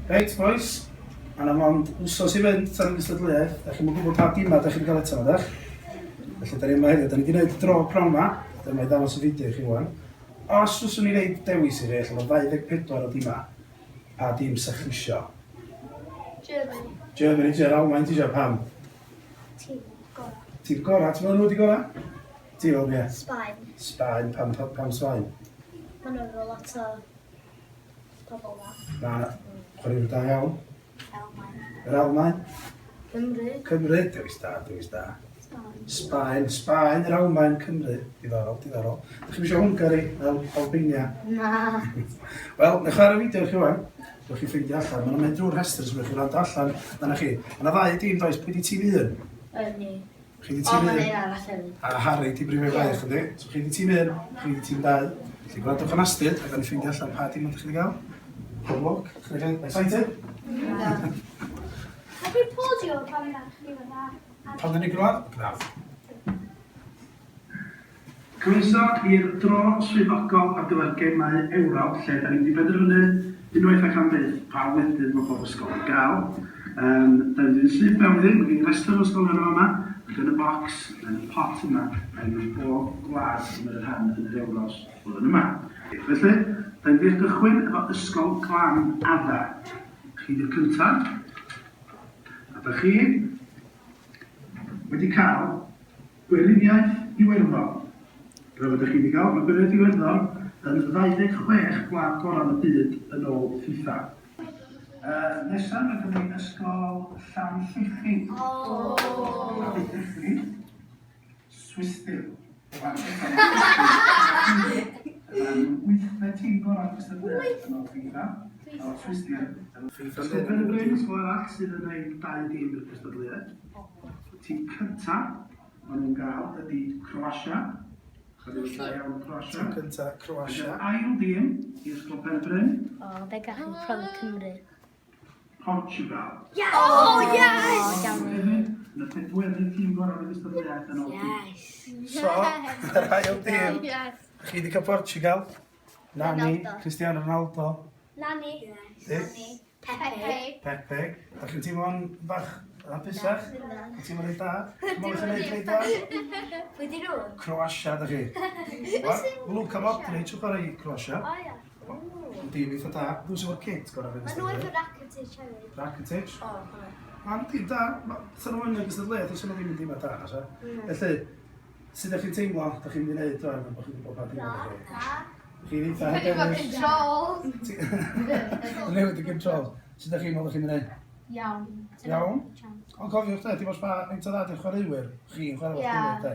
Reit, boys. A na mond wsos i fynd tan y cystadleuaeth. Da chi'n gwybod pa dima da chi'n cael eto, ydych? Felly, da ni yma heddiw. Da ni wedi gwneud dro prawn yma. Dyma i ddangos y fideo i chi wan. Os wrthyn ni wneud dewis i chi, allan o 24 o dima, pa dim sa'ch chi isio? Germany. Germany, Almaen, ti isio pam? Tîm gorau. Tîm gorau, ti'n meddwl nhw wedi gorau? Ti fel, ie? Sbaen. Sbaen, pam Sbaen? Maen nhw'n efo lot o pobl da. Na, chwaraewyr da iawn. Almaen. Yr Almaen? Cymru. Cymru, dewis da. Sbaen. Sbaen, yr Almaen, Cymru. Diddorol. Dych chi'n eisiau Hwngari, Albinia? Na. Wel, na chwarae fideo chi wan. Rwy'ch chi'n ffeindio allan. Mae'n mynd drwy'r rhestr sy'n rwy'ch chi'n rand allan. Dyna chi. Yna ddau dim does, pwy di tîm un? Ni. Chi di tîm un? Mae'n arall hefyd. A Harry di brifio baich, ynddi? So chi di tîm un, chi di tîm 2. Felly gwrandwch yn astyd, a gan i ffeindio allan pa dim ydych chi'n gael. Pob lwc. Excited? Have we pulled you pan ydych chi fyna? Pan dyn ni glwad? Graf. Croeso i'r dro swyddogol ar gyfer Gemau Ewrop, lle da ni wedi penderfynu unwaith ac am byth pa wledydd mae pob ysgol yn gael. Da ni wedi sydd mewn iddyn, mae gen i restr o ysgolion yma, ac yn y bocs, yn y pot yma, yn bob gwlad yn yr rhan yn yr Ewros flwyddyn yma. Felly, da ni wedi gychwyn efo ysgol glan adda. Chi di'r cyntaf, a da chi wedi cael gwylio'r Ewrop. Rwy'n ydych chi wedi cael, mae gwylio'r Ewrop yn 26 gwlad gorau yn y byd yn ôl FIFA. Nesaf, mae gen i ysgol Llanllechi. Llanllechi. Swistil. Wythfed tîm gorau cystadleuaeth yn ôl FIFA. Swistil. Ysgol Penybryn, ysgol arall sydd yn gwneud 2 dim i'r cystadleuaeth. Tîm cyntaf maen nhw'n gael ydy Croatia. Tîm cyntaf, Croatia. Ail dim i ysgol Penybryn. Be gach chi'n profi Cymru? Portugal. Yes! Oh, yes! Yn y pedwerydd tîm gorau yn cystadleuaeth yn ôl FIFA. So, yr ail dim. Chi wedi cael Portugal. Nani, Cristiano Ronaldo. Nani. Pepe. Da chi'n teimlo'n bach hapusach? Ti'n mynd i da? Ti'n mynd i wneud da? Pwy di nhw? Croatia, da chi. Luka Modric, ti'n chwarae i Croatia? O, ia. Dim eitha da. Dwi'n sy'n fawr kit gorau fynd Mae nhw efo Rakitic hefyd. Rakitic? O, Mae'n dim da. Sa'n nhw'n yn gystadleuaeth, os ydyn nhw ddim yn dim da, na sa? Felly, sut ydych chi'n teimlo? Da chi'n mynd i wneud rwan, bod chi'n gwybod pa dim da chi? Chi'n eitha hyderus. control. Newid y control. Sut ydych chi'n meddwl chi'n mynd i wneud? Iawn. Iawn? Ond cofiwch de, dim os pa faint o dda di'r chwaraewyr, chi'n chwarae fo'r gilydd de.